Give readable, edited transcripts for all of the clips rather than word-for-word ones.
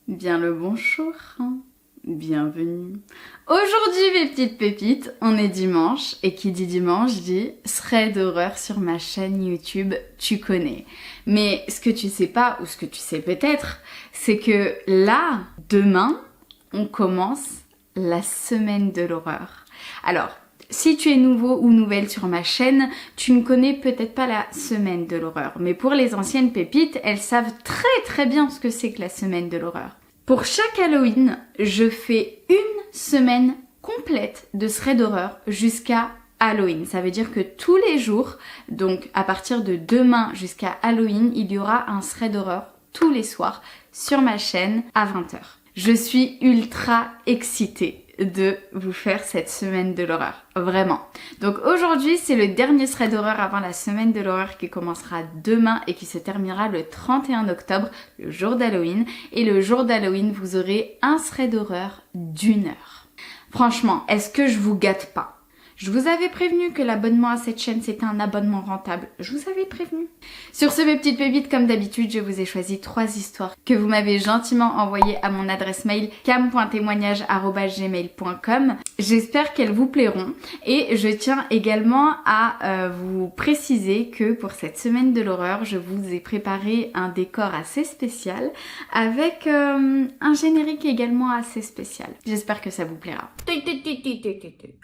Bien le bonjour, bienvenue. Aujourd'hui mes petites pépites, on est dimanche et qui dit dimanche dit thread d'horreur sur ma chaîne YouTube, tu connais. Mais ce que tu sais pas ou ce que tu sais peut-être, c'est que là, demain, on commence la semaine de l'horreur. Alors, si tu es nouveau ou nouvelle sur ma chaîne, tu ne connais peut-être pas la semaine de l'horreur. Mais pour les anciennes pépites, elles savent très bien ce que c'est que la semaine de l'horreur. Pour chaque Halloween, je fais une semaine complète de thread d'horreur jusqu'à Halloween. Ça veut dire que tous les jours, donc à partir de demain jusqu'à Halloween, il y aura un thread d'horreur tous les soirs sur ma chaîne à 20h. Je suis ultra excitée de vous faire cette semaine de l'horreur, vraiment. Donc aujourd'hui c'est le dernier thread d'horreur avant la semaine de l'horreur qui commencera demain et qui se terminera le 31 octobre, le jour d'Halloween. Et le jour d'Halloween vous aurez un thread d'horreur d'1 heure. Franchement, est-ce que je vous gâte pas? Je vous avais prévenu que l'abonnement à cette chaîne c'était un abonnement rentable. Je vous avais prévenu. Sur ce mes petites pépites, comme d'habitude, je vous ai choisi 3 histoires que vous m'avez gentiment envoyées à mon adresse mail cam.témoignage@gmail.com. J'espère qu'elles vous plairont et je tiens également à vous préciser que pour cette semaine de l'horreur, je vous ai préparé un décor assez spécial avec un générique également assez spécial. J'espère que ça vous plaira.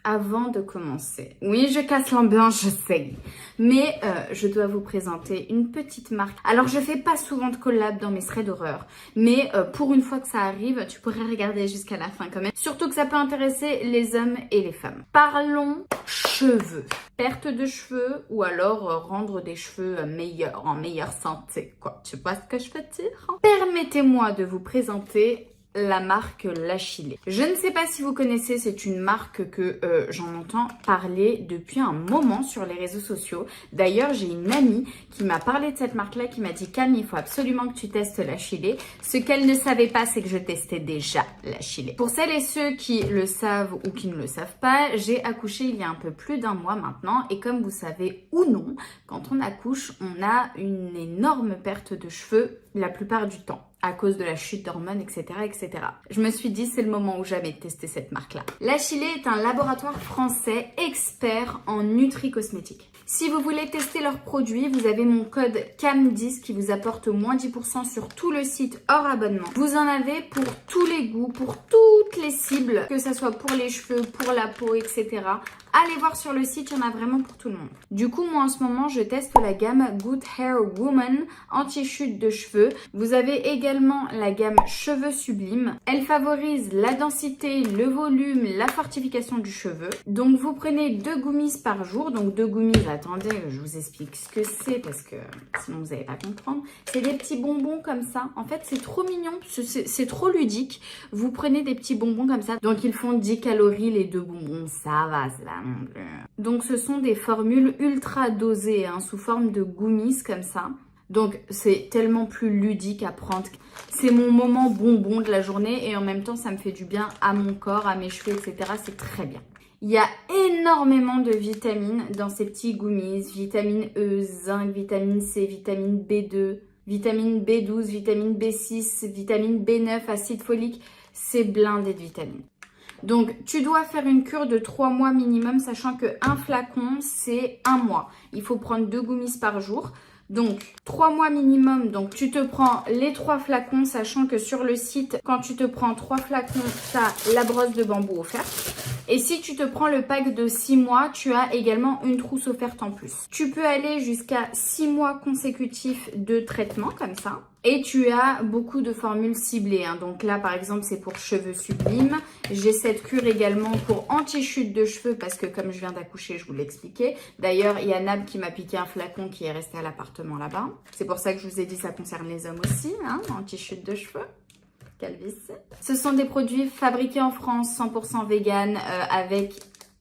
Avant de commencer, oui, je casse l'ambiance, je sais. Mais je dois vous présenter une petite marque. Alors, je fais pas souvent de collab dans mes threads d'horreur. Mais pour une fois que ça arrive, tu pourrais regarder jusqu'à la fin quand même. Surtout que ça peut intéresser les hommes et les femmes. Parlons cheveux. Perte de cheveux ou alors rendre des cheveux meilleurs, en meilleure santé, quoi. Tu vois ce que je veux dire? Permettez-moi de vous présenter la marque Lachylé. Je ne sais pas si vous connaissez, c'est une marque que j'en entends parler depuis un moment sur les réseaux sociaux. D'ailleurs, j'ai une amie qui m'a parlé de cette marque-là, qui m'a dit « Cam, il faut absolument que tu testes Lachylé ». Ce qu'elle ne savait pas, c'est que je testais déjà Lachylé. Pour celles et ceux qui le savent ou qui ne le savent pas, j'ai accouché il y a un peu plus d'1 mois maintenant. Et comme vous savez ou non, quand on accouche, on a une énorme perte de cheveux la plupart du temps, à cause de la chute d'hormones, etc., etc. Je me suis dit, c'est le moment ou jamais de tester cette marque-là. Lachylé est un laboratoire français expert en nutri-cosmétique. Si vous voulez tester leurs produits, vous avez mon code CAM10 qui vous apporte moins 10% sur tout le site hors abonnement. Vous en avez pour tous les goûts, pour toutes les cibles, que ce soit pour les cheveux, pour la peau, etc. Allez voir sur le site, il y en a vraiment pour tout le monde. Du coup, moi en ce moment, je teste la gamme Good Hair Woman anti-chute de cheveux. Vous avez également la gamme Cheveux Sublimes. Elle favorise la densité, le volume, la fortification du cheveu. Donc vous prenez 2 gummies par jour. Donc 2 gummies, attendez, je vous explique ce que c'est parce que sinon vous n'allez pas comprendre. C'est des petits bonbons comme ça. En fait, c'est trop mignon, c'est trop ludique. Vous prenez des petits bonbons comme ça. Donc ils font 10 calories les 2 bonbons. Ça va, c'est là. Donc ce sont des formules ultra dosées sous forme de gummies comme ça. Donc c'est tellement plus ludique à prendre. C'est mon moment bonbon de la journée et en même temps ça me fait du bien à mon corps, à mes cheveux, etc. C'est très bien. Il y a énormément de vitamines dans ces petits gummies. Vitamine E, zinc, vitamine C, vitamine B2, vitamine B12, vitamine B6, vitamine B9, acide folique. C'est blindé de vitamines. Donc, tu dois faire une cure de 3 mois minimum, sachant qu'un flacon, c'est 1 mois. Il faut prendre 2 gummies par jour. Donc, 3 mois minimum. Donc, tu te prends les 3 flacons, sachant que sur le site, quand tu te prends 3 flacons, tu as la brosse de bambou offerte. Et si tu te prends le pack de 6 mois, tu as également une trousse offerte en plus. Tu peux aller jusqu'à 6 mois consécutifs de traitement, comme ça. Et tu as beaucoup de formules ciblées. Donc là, par exemple, c'est pour cheveux sublimes. J'ai cette cure également pour anti-chute de cheveux parce que comme je viens d'accoucher, je vous l'expliquais. D'ailleurs, il y a Nab qui m'a piqué un flacon qui est resté à l'appartement là-bas. C'est pour ça que je vous ai dit ça concerne les hommes aussi, anti-chute de cheveux. Calvitie. Ce sont des produits fabriqués en France, 100% vegan, avec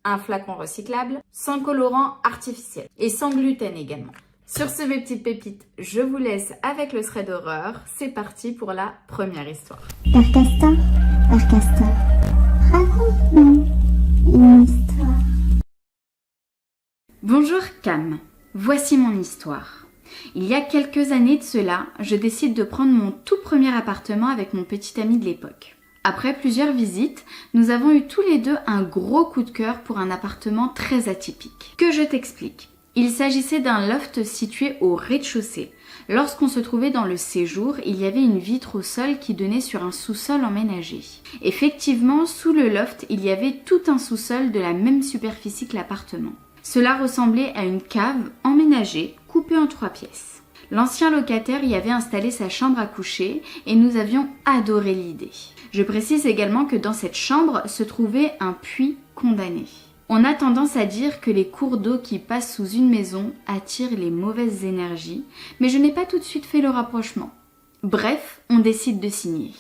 un flacon recyclable, sans colorant artificiel et sans gluten également. Sur ce, mes petites pépites, je vous laisse avec le thread d'horreur. C'est parti pour la première histoire. Père Castor, raconte-nous une histoire. Bonjour Cam, voici mon histoire. Il y a quelques années de cela, je décide de prendre mon tout premier appartement avec mon petit ami de l'époque. Après plusieurs visites, nous avons eu tous les deux un gros coup de cœur pour un appartement très atypique. Que je t'explique. Il s'agissait d'un loft situé au rez-de-chaussée. Lorsqu'on se trouvait dans le séjour, il y avait une vitre au sol qui donnait sur un sous-sol emménagé. Effectivement, sous le loft, il y avait tout un sous-sol de la même superficie que l'appartement. Cela ressemblait à une cave emménagée, coupée en 3 pièces. L'ancien locataire y avait installé sa chambre à coucher et nous avions adoré l'idée. Je précise également que dans cette chambre se trouvait un puits condamné. On a tendance à dire que les cours d'eau qui passent sous une maison attirent les mauvaises énergies, mais je n'ai pas tout de suite fait le rapprochement. Bref, on décide de signer.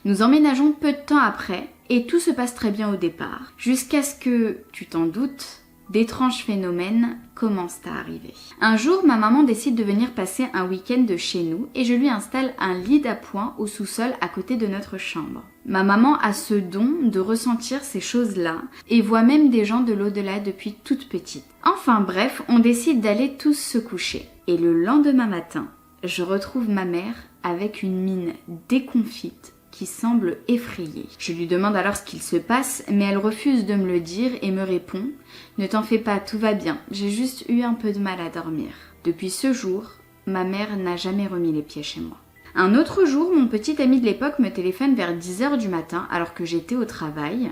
Nous emménageons peu de temps après et tout se passe très bien au départ, jusqu'à ce que, tu t'en doutes, d'étranges phénomènes commencent à arriver. Un jour, ma maman décide de venir passer un week-end de chez nous et je lui installe un lit d'appoint au sous-sol à côté de notre chambre. Ma maman a ce don de ressentir ces choses-là et voit même des gens de l'au-delà depuis toute petite. Enfin bref, on décide d'aller tous se coucher. Et le lendemain matin, je retrouve ma mère avec une mine déconfite qui semble effrayée. Je lui demande alors ce qu'il se passe, mais elle refuse de me le dire et me répond « Ne t'en fais pas, tout va bien, j'ai juste eu un peu de mal à dormir ». Depuis ce jour, ma mère n'a jamais remis les pieds chez moi. Un autre jour, mon petit ami de l'époque me téléphone vers 10h du matin alors que j'étais au travail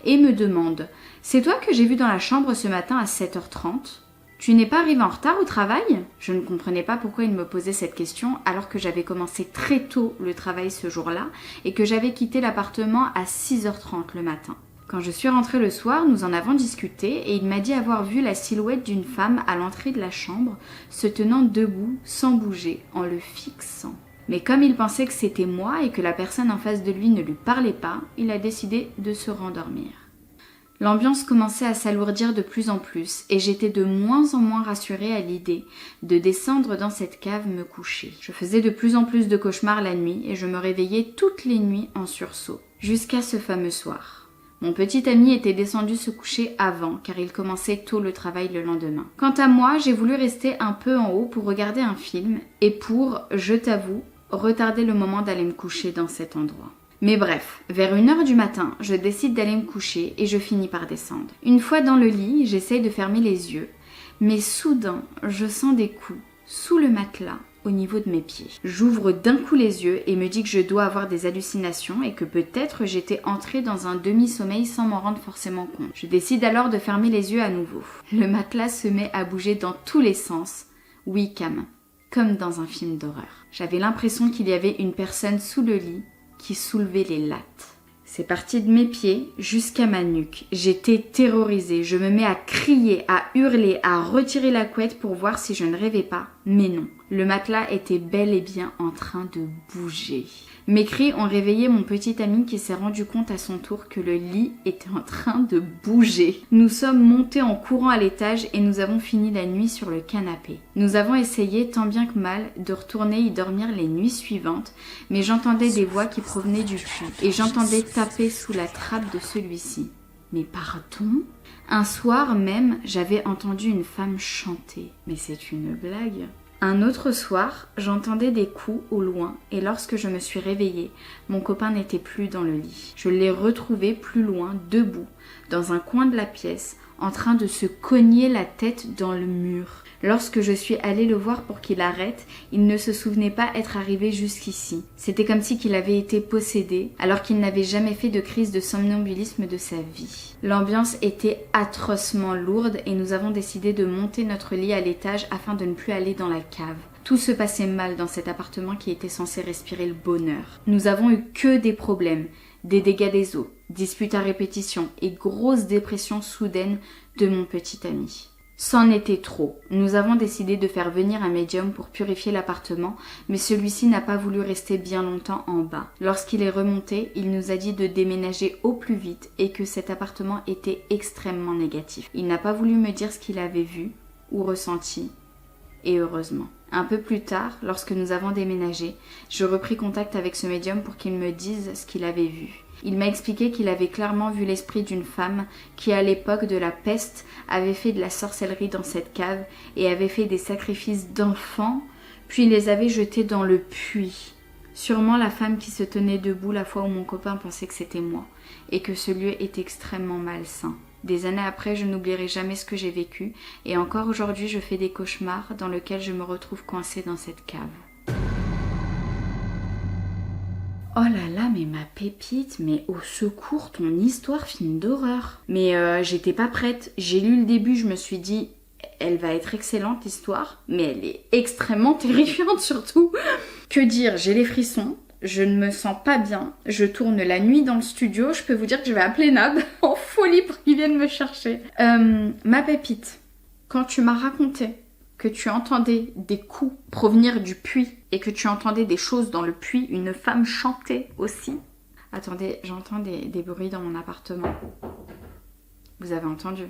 et me demande « C'est toi que j'ai vu dans la chambre ce matin à 7h30 ? Tu n'es pas arrivé en retard au travail ?» Je ne comprenais pas pourquoi il me posait cette question alors que j'avais commencé très tôt le travail ce jour-là et que j'avais quitté l'appartement à 6h30 le matin. Quand je suis rentrée le soir, nous en avons discuté et il m'a dit avoir vu la silhouette d'une femme à l'entrée de la chambre se tenant debout sans bouger en le fixant. Mais comme il pensait que c'était moi et que la personne en face de lui ne lui parlait pas, il a décidé de se rendormir. L'ambiance commençait à s'alourdir de plus en plus et j'étais de moins en moins rassurée à l'idée de descendre dans cette cave me coucher. Je faisais de plus en plus de cauchemars la nuit et je me réveillais toutes les nuits en sursaut, jusqu'à ce fameux soir. Mon petit ami était descendu se coucher avant car il commençait tôt le travail le lendemain. Quant à moi, j'ai voulu rester un peu en haut pour regarder un film et pour, je t'avoue, retarder le moment d'aller me coucher dans cet endroit. Mais bref, vers 1h du matin, je décide d'aller me coucher et je finis par descendre. Une fois dans le lit, j'essaye de fermer les yeux, mais soudain, je sens des coups sous le matelas au niveau de mes pieds. J'ouvre d'un coup les yeux et me dis que je dois avoir des hallucinations et que peut-être j'étais entrée dans un demi-sommeil sans m'en rendre forcément compte. Je décide alors de fermer les yeux à nouveau. Le matelas se met à bouger dans tous les sens. Oui, Cam, comme dans un film d'horreur. J'avais l'impression qu'il y avait une personne sous le lit qui soulevait les lattes. C'est parti de mes pieds jusqu'à ma nuque. J'étais terrorisée. Je me mets à crier, à hurler, à retirer la couette pour voir si je ne rêvais pas. Mais non, le matelas était bel et bien en train de bouger. Mes cris ont réveillé mon petit ami qui s'est rendu compte à son tour que le lit était en train de bouger. Nous sommes montés en courant à l'étage et nous avons fini la nuit sur le canapé. Nous avons essayé tant bien que mal de retourner y dormir les nuits suivantes, mais j'entendais des voix qui provenaient du puits et j'entendais taper sous la trappe de celui-ci. Mais pardon ? Un soir même, j'avais entendu une femme chanter. Mais c'est une blague ? Un autre soir, j'entendais des coups au loin et lorsque je me suis réveillée, mon copain n'était plus dans le lit. Je l'ai retrouvé plus loin, debout, dans un coin de la pièce, en train de se cogner la tête dans le mur. Lorsque je suis allée le voir pour qu'il arrête, il ne se souvenait pas être arrivé jusqu'ici. C'était comme si qu'il avait été possédé, alors qu'il n'avait jamais fait de crise de somnambulisme de sa vie. L'ambiance était atrocement lourde et nous avons décidé de monter notre lit à l'étage afin de ne plus aller dans la cave. Tout se passait mal dans cet appartement qui était censé respirer le bonheur. Nous avons eu que des problèmes, des dégâts des eaux, disputes à répétition et grosse dépression soudaine de mon petit ami. C'en était trop. Nous avons décidé de faire venir un médium pour purifier l'appartement, mais celui-ci n'a pas voulu rester bien longtemps en bas. Lorsqu'il est remonté, il nous a dit de déménager au plus vite et que cet appartement était extrêmement négatif. Il n'a pas voulu me dire ce qu'il avait vu ou ressenti, et heureusement. Un peu plus tard, lorsque nous avons déménagé, je repris contact avec ce médium pour qu'il me dise ce qu'il avait vu. Il m'a expliqué qu'il avait clairement vu l'esprit d'une femme qui, à l'époque de la peste, avait fait de la sorcellerie dans cette cave et avait fait des sacrifices d'enfants puis il les avait jetés dans le puits. Sûrement la femme qui se tenait debout la fois où mon copain pensait que c'était moi, et que ce lieu est extrêmement malsain. Des années après, je n'oublierai jamais ce que j'ai vécu, et encore aujourd'hui, je fais des cauchemars dans lesquels je me retrouve coincée dans cette cave. Oh là là, mais ma pépite, mais au secours, ton histoire film d'horreur. Mais j'étais pas prête. J'ai lu le début, je me suis dit, elle va être excellente l'histoire, mais elle est extrêmement terrifiante surtout. Que dire, j'ai les frissons, je ne me sens pas bien, je tourne la nuit dans le studio, je peux vous dire que je vais appeler Nab en folie pour qu'il vienne me chercher. Ma pépite, quand tu m'as raconté que tu entendais des coups provenir du puits et que tu entendais des choses dans le puits, une femme chantait aussi. Attendez, j'entends des bruits dans mon appartement. Vous avez entendu?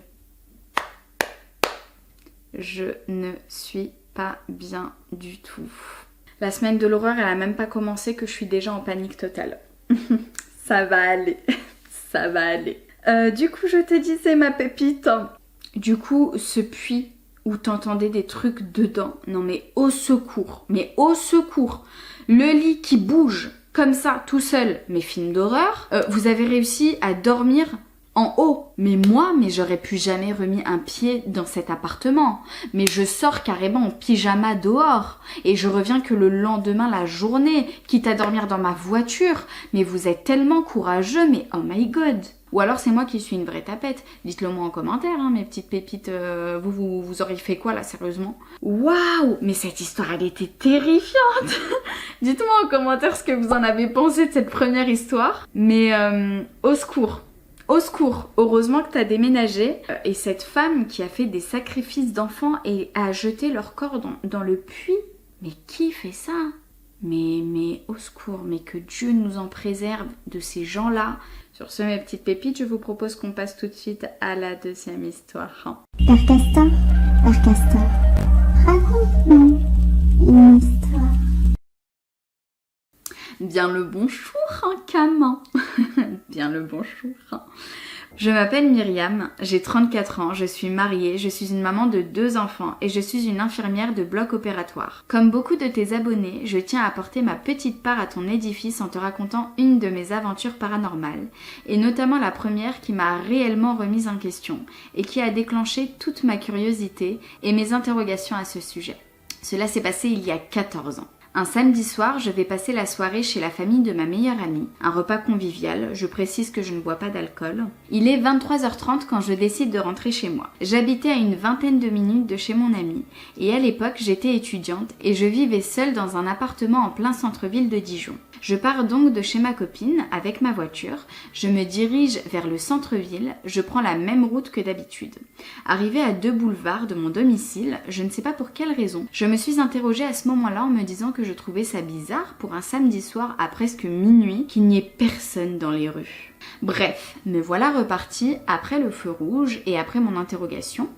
Je ne suis pas bien du tout. La semaine de l'horreur, elle a même pas commencé que je suis déjà en panique totale. Ça va aller, ça va aller. Du coup, je te disais ma pépite. Du coup, ce puits où t'entendais des trucs dedans. Non mais au secours, mais au secours. Le lit qui bouge comme ça, tout seul, mes films d'horreur. Vous avez réussi à dormir en haut. Mais moi, j'aurais plus jamais remis un pied dans cet appartement. Mais je sors carrément en pyjama dehors. Et je reviens que le lendemain, la journée, quitte à dormir dans ma voiture. Mais vous êtes tellement courageux, mais oh my god. Ou alors c'est moi qui suis une vraie tapette. Dites-le moi en commentaire, hein, mes petites pépites. Vous auriez fait quoi là, sérieusement? Waouh! Mais cette histoire, elle était terrifiante. Dites-moi en commentaire ce que vous en avez pensé de cette première histoire. Mais au secours. Au secours, heureusement que t'as déménagé. Et cette femme qui a fait des sacrifices d'enfants et a jeté leur corps dans le puits. Mais qui fait ça? Mais au secours, mais que Dieu nous en préserve de ces gens-là. Sur ce, mes petites pépites, je vous propose qu'on passe tout de suite à la deuxième histoire. Père Castor, raconte-nous une histoire. Bien le bonjour, hein, Camin. Bien le bonjour. Je m'appelle Myriam, j'ai 34 ans, je suis mariée, je suis une maman de 2 enfants et je suis une infirmière de bloc opératoire. Comme beaucoup de tes abonnés, je tiens à apporter ma petite part à ton édifice en te racontant une de mes aventures paranormales, et notamment la première qui m'a réellement remise en question et qui a déclenché toute ma curiosité et mes interrogations à ce sujet. Cela s'est passé il y a 14 ans. Un samedi soir, je vais passer la soirée chez la famille de ma meilleure amie. Un repas convivial, je précise que je ne bois pas d'alcool. Il est 23h30 quand je décide de rentrer chez moi. J'habitais à une vingtaine de minutes de chez mon amie, et à l'époque j'étais étudiante et je vivais seule dans un appartement en plein centre-ville de Dijon. Je pars donc de chez ma copine avec ma voiture, je me dirige vers le centre-ville, je prends la même route que d'habitude. Arrivée à 2 boulevards de mon domicile, je ne sais pas pour quelle raison, je me suis interrogée à ce moment-là en me disant que je trouvais ça bizarre pour un samedi soir à presque minuit qu'il n'y ait personne dans les rues. Bref, me voilà repartie après le feu rouge et après mon interrogation,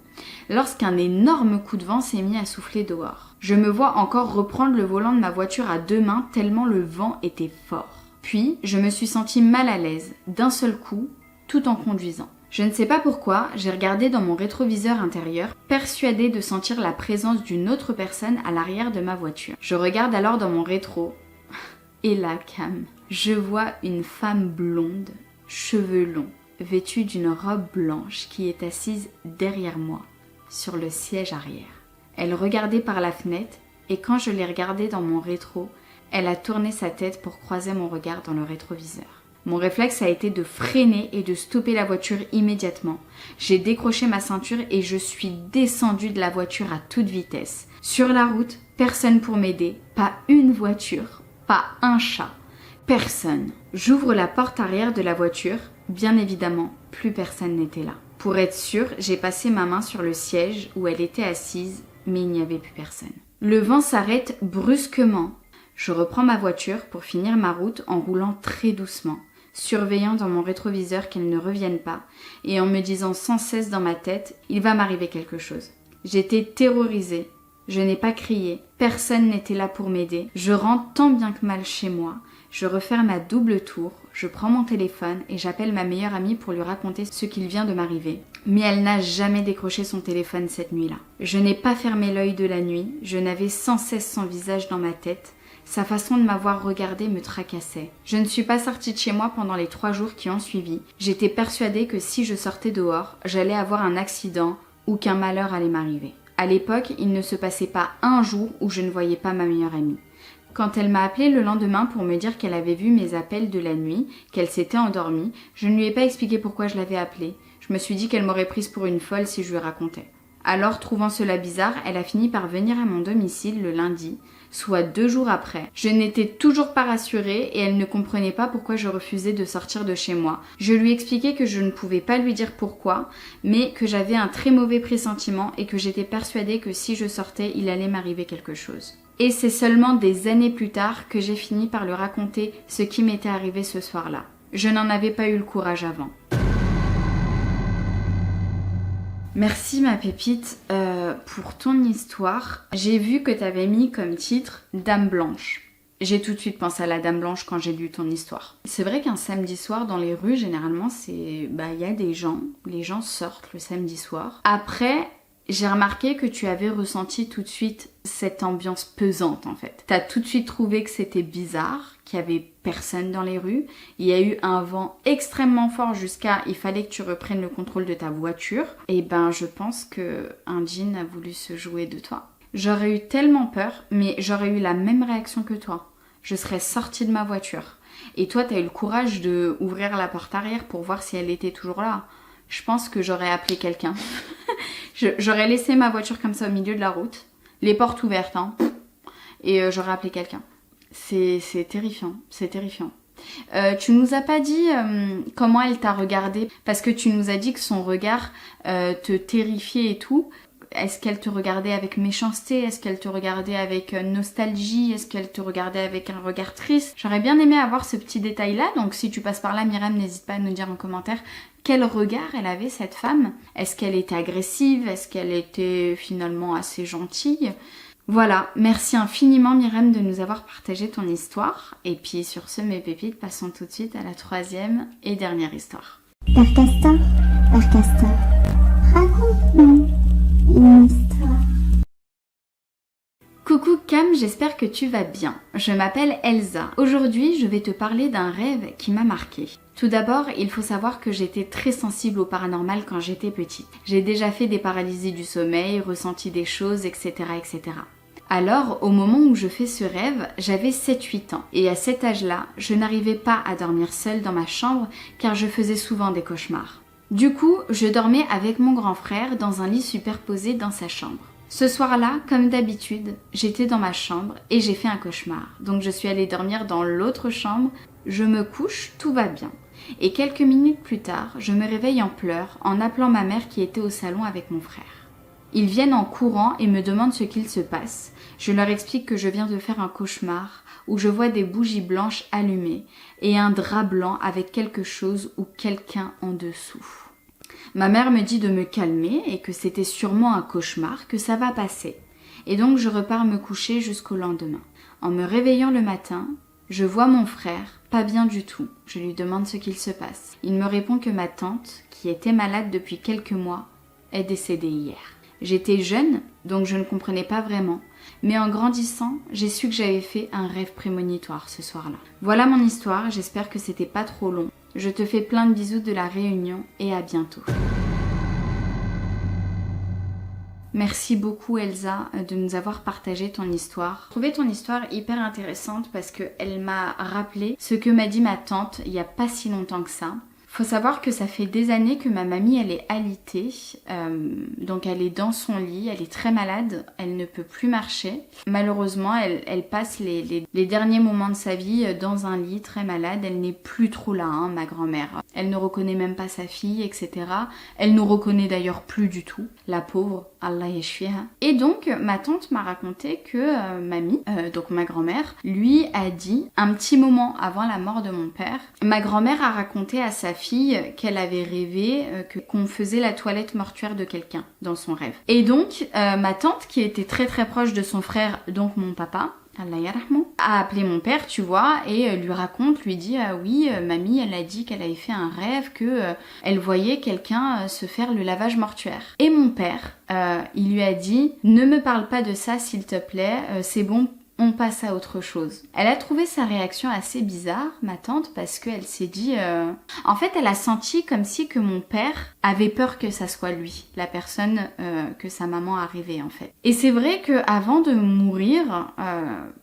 lorsqu'un énorme coup de vent s'est mis à souffler dehors. Je me vois encore reprendre le volant de ma voiture à 2 mains tellement le vent était fort. Puis, je me suis sentie mal à l'aise, d'un seul coup, tout en conduisant. Je ne sais pas pourquoi, j'ai regardé dans mon rétroviseur intérieur, persuadée de sentir la présence d'une autre personne à l'arrière de ma voiture. Je regarde alors dans mon rétro, et là, Cam, je vois une femme blonde, cheveux longs, vêtue d'une robe blanche qui est assise derrière moi, sur le siège arrière. Elle regardait par la fenêtre et quand je l'ai regardée dans mon rétro, elle a tourné sa tête pour croiser mon regard dans le rétroviseur. Mon réflexe a été de freiner et de stopper la voiture immédiatement. J'ai décroché ma ceinture et je suis descendue de la voiture à toute vitesse. Sur la route, personne pour m'aider, pas une voiture, pas un chat, personne. J'ouvre la porte arrière de la voiture, bien évidemment, plus personne n'était là. Pour être sûre, j'ai passé ma main sur le siège où elle était assise, mais il n'y avait plus personne. Le vent s'arrête brusquement. Je reprends ma voiture pour finir ma route en roulant très doucement, surveillant dans mon rétroviseur qu'elle ne revienne pas et en me disant sans cesse dans ma tête « il va m'arriver quelque chose ». J'étais terrorisée, je n'ai pas crié, personne n'était là pour m'aider. Je rentre tant bien que mal chez moi, Je referme à double tour, je prends mon téléphone et j'appelle ma meilleure amie pour lui raconter ce qu'il vient de m'arriver. Mais elle n'a jamais décroché son téléphone cette nuit-là. Je n'ai pas fermé l'œil de la nuit, je n'avais sans cesse son visage dans ma tête. Sa façon de m'avoir regardée me tracassait. Je ne suis pas sortie de chez moi pendant les 3 jours qui ont suivi. J'étais persuadée que si je sortais dehors, j'allais avoir un accident ou qu'un malheur allait m'arriver. À l'époque, il ne se passait pas un jour où je ne voyais pas ma meilleure amie. Quand elle m'a appelée le lendemain pour me dire qu'elle avait vu mes appels de la nuit, qu'elle s'était endormie, je ne lui ai pas expliqué pourquoi je l'avais appelée. Je me suis dit qu'elle m'aurait prise pour une folle si je lui racontais. Alors, trouvant cela bizarre, elle a fini par venir à mon domicile le lundi, soit 2 jours après. Je n'étais toujours pas rassurée et elle ne comprenait pas pourquoi je refusais de sortir de chez moi. Je lui expliquais que je ne pouvais pas lui dire pourquoi, mais que j'avais un très mauvais pressentiment et que j'étais persuadée que si je sortais, il allait m'arriver quelque chose. Et c'est seulement des années plus tard que j'ai fini par lui raconter ce qui m'était arrivé ce soir-là. Je n'en avais pas eu le courage avant. Merci ma pépite pour ton histoire. J'ai vu que tu avais mis comme titre Dame Blanche. J'ai tout de suite pensé à la Dame Blanche quand j'ai lu ton histoire. C'est vrai qu'un samedi soir dans les rues, généralement, il y a des gens. Les gens sortent le samedi soir. Après, j'ai remarqué que tu avais ressenti tout de suite cette ambiance pesante en fait. T'as tout de suite trouvé que c'était bizarre, qu'il y avait personne dans les rues. Il y a eu un vent extrêmement fort jusqu'à il fallait que tu reprennes le contrôle de ta voiture. Et je pense que un djinn a voulu se jouer de toi. J'aurais eu tellement peur, mais j'aurais eu la même réaction que toi. Je serais sortie de ma voiture. Et toi, t'as eu le courage de ouvrir la porte arrière pour voir si elle était toujours là. Je pense que j'aurais appelé quelqu'un. J'aurais laissé ma voiture comme ça au milieu de la route, les portes ouvertes, et j'aurais appelé quelqu'un. C'est terrifiant, c'est terrifiant. Tu nous as pas dit comment elle t'a regardé, parce que tu nous as dit que son regard te terrifiait et tout. Est-ce qu'elle te regardait avec méchanceté? Est-ce qu'elle te regardait avec nostalgie? Est-ce qu'elle te regardait avec un regard triste? J'aurais bien aimé avoir ce petit détail-là, donc si tu passes par là, Myriam, n'hésite pas à nous dire en commentaire quel regard elle avait cette femme. Est-ce qu'elle était agressive? Est-ce qu'elle était finalement assez gentille? Voilà, merci infiniment Myriam de nous avoir partagé ton histoire. Et puis sur ce, mes pépites, passons tout de suite à la 3e et dernière histoire. Père Castor, raconte-nous une histoire. Coucou Cam, j'espère que tu vas bien. Je m'appelle Elsa. Aujourd'hui, je vais te parler d'un rêve qui m'a marquée. Tout d'abord, il faut savoir que j'étais très sensible au paranormal quand j'étais petite. J'ai déjà fait des paralysies du sommeil, ressenti des choses, etc. etc. Alors, au moment où je fais ce rêve, j'avais 7-8 ans. Et à cet âge-là, je n'arrivais pas à dormir seule dans ma chambre car je faisais souvent des cauchemars. Du coup, je dormais avec mon grand frère dans un lit superposé dans sa chambre. Ce soir-là, comme d'habitude, j'étais dans ma chambre et j'ai fait un cauchemar. Donc je suis allée dormir dans l'autre chambre, je me couche, tout va bien. Et quelques minutes plus tard, je me réveille en pleurs en appelant ma mère qui était au salon avec mon frère. Ils viennent en courant et me demandent ce qu'il se passe. Je leur explique que je viens de faire un cauchemar où je vois des bougies blanches allumées et un drap blanc avec quelque chose ou quelqu'un en dessous. Ma mère me dit de me calmer et que c'était sûrement un cauchemar, que ça va passer. Et donc je repars me coucher jusqu'au lendemain. En me réveillant le matin, je vois mon frère, pas bien du tout. Je lui demande ce qu'il se passe. Il me répond que ma tante, qui était malade depuis quelques mois, est décédée hier. J'étais jeune, donc je ne comprenais pas vraiment. Mais en grandissant, j'ai su que j'avais fait un rêve prémonitoire ce soir-là. Voilà mon histoire, j'espère que c'était pas trop long. Je te fais plein de bisous de la Réunion et à bientôt. Merci beaucoup Elsa de nous avoir partagé ton histoire. J'ai trouvé ton histoire hyper intéressante parce qu'elle m'a rappelé ce que m'a dit ma tante il n'y a pas si longtemps que ça. Faut savoir que ça fait des années que ma mamie elle est alitée, donc elle est dans son lit, elle est très malade, elle ne peut plus marcher. Malheureusement elle passe les derniers moments de sa vie dans un lit très malade, elle n'est plus trop là, ma grand-mère. Elle ne reconnaît même pas sa fille, etc. Elle nous reconnaît d'ailleurs plus du tout, la pauvre, Allah yashfiha. Et donc ma tante m'a raconté que mamie, donc ma grand-mère, lui a dit un petit moment avant la mort de mon père, ma grand-mère a raconté à sa fille qu'elle avait rêvé qu'on faisait la toilette mortuaire de quelqu'un dans son rêve. Et donc ma tante qui était très très proche de son frère, donc mon papa, Allah yarhamou, a appelé mon père, tu vois, et lui dit oui, mamie, elle a dit qu'elle avait fait un rêve que elle voyait quelqu'un se faire le lavage mortuaire. Et mon père, il lui a dit ne me parle pas de ça s'il te plaît, c'est bon. On passe à autre chose. Elle a trouvé sa réaction assez bizarre, ma tante, parce qu'elle s'est dit... En fait, elle a senti comme si que mon père avait peur que ça soit lui, la personne que sa maman a rêvée, en fait. Et c'est vrai qu'avant de mourir,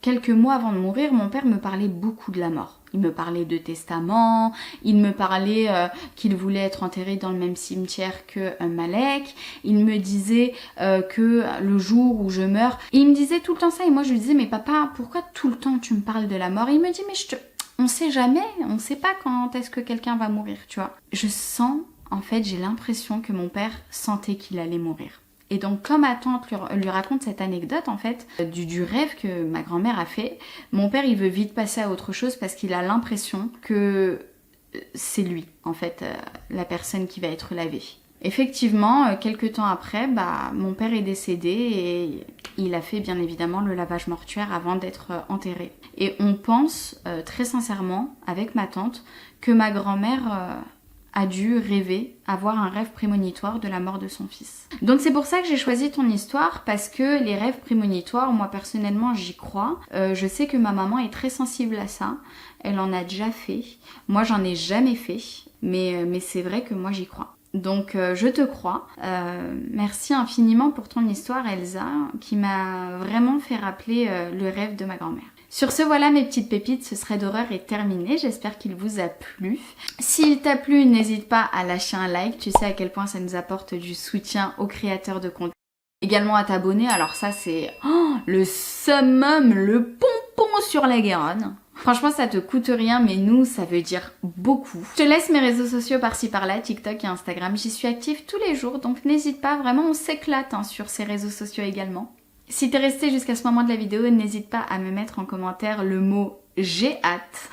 quelques mois avant de mourir, mon père me parlait beaucoup de la mort. Il me parlait de testament, il me parlait qu'il voulait être enterré dans le même cimetière que Malek, il me disait que le jour où je meurs, et il me disait tout le temps ça, et moi je lui disais mais papa, pourquoi tout le temps tu me parles de la mort? Et il me dit mais on sait jamais, on sait pas quand est-ce que quelqu'un va mourir, tu vois. Je sens, en fait, j'ai l'impression que mon père sentait qu'il allait mourir. Et donc, comme ma tante lui raconte cette anecdote, en fait, du rêve que ma grand-mère a fait, mon père, il veut vite passer à autre chose parce qu'il a l'impression que c'est lui, en fait, la personne qui va être lavée. Effectivement, quelques temps après, mon père est décédé et il a fait bien évidemment le lavage mortuaire avant d'être enterré. Et on pense très sincèrement, avec ma tante, que ma grand-mère... a dû rêver, avoir un rêve prémonitoire de la mort de son fils. Donc c'est pour ça que j'ai choisi ton histoire, parce que les rêves prémonitoires, moi personnellement j'y crois. Je sais que ma maman est très sensible à ça, elle en a déjà fait. Moi j'en ai jamais fait, mais c'est vrai que moi j'y crois. Donc je te crois. Merci infiniment pour ton histoire Elsa, qui m'a vraiment fait rappeler le rêve de ma grand-mère. Sur ce, voilà mes petites pépites, ce thread d'horreur est terminé, j'espère qu'il vous a plu. S'il t'a plu, n'hésite pas à lâcher un like, tu sais à quel point ça nous apporte du soutien aux créateurs de contenu. Également à t'abonner, alors ça c'est le summum, le pompon sur la Garonne. Franchement ça te coûte rien, mais nous ça veut dire beaucoup. Je te laisse mes réseaux sociaux par-ci par-là, TikTok et Instagram, j'y suis active tous les jours, donc n'hésite pas, vraiment on s'éclate sur ces réseaux sociaux également. Si t'es resté jusqu'à ce moment de la vidéo, n'hésite pas à me mettre en commentaire le mot « j'ai hâte ».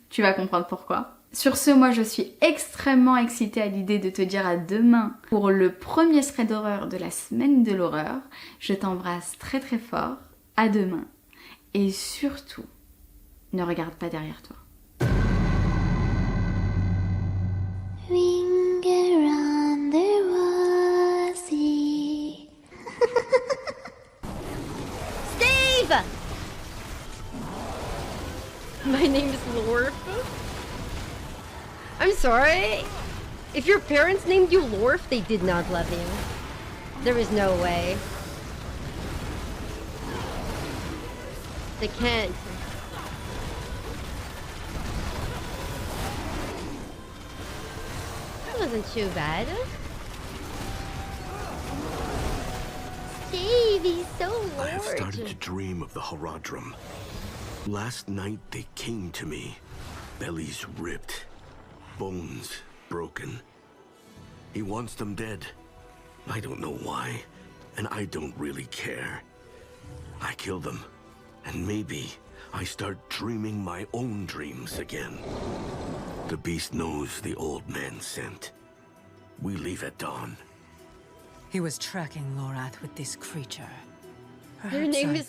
Tu vas comprendre pourquoi. Sur ce, moi je suis extrêmement excitée à l'idée de te dire à demain pour le premier thread d'horreur de la semaine de l'horreur. Je t'embrasse très très fort, à demain. Et surtout, ne regarde pas derrière toi. Ring around the rosy. My name is Lorf. I'm sorry. If your parents named you Lorf, they did not love you. There is no way. They can't. That wasn't too bad. Steve, he's so large. I have started to dream of the Horadrim. Last night they came to me, bellies ripped, bones broken. He wants them dead. I don't know why, and I don't really care. I kill them, and maybe I start dreaming my own dreams again. The beast knows the old man sent. We leave at dawn. He was tracking Lorath with this creature. Your name is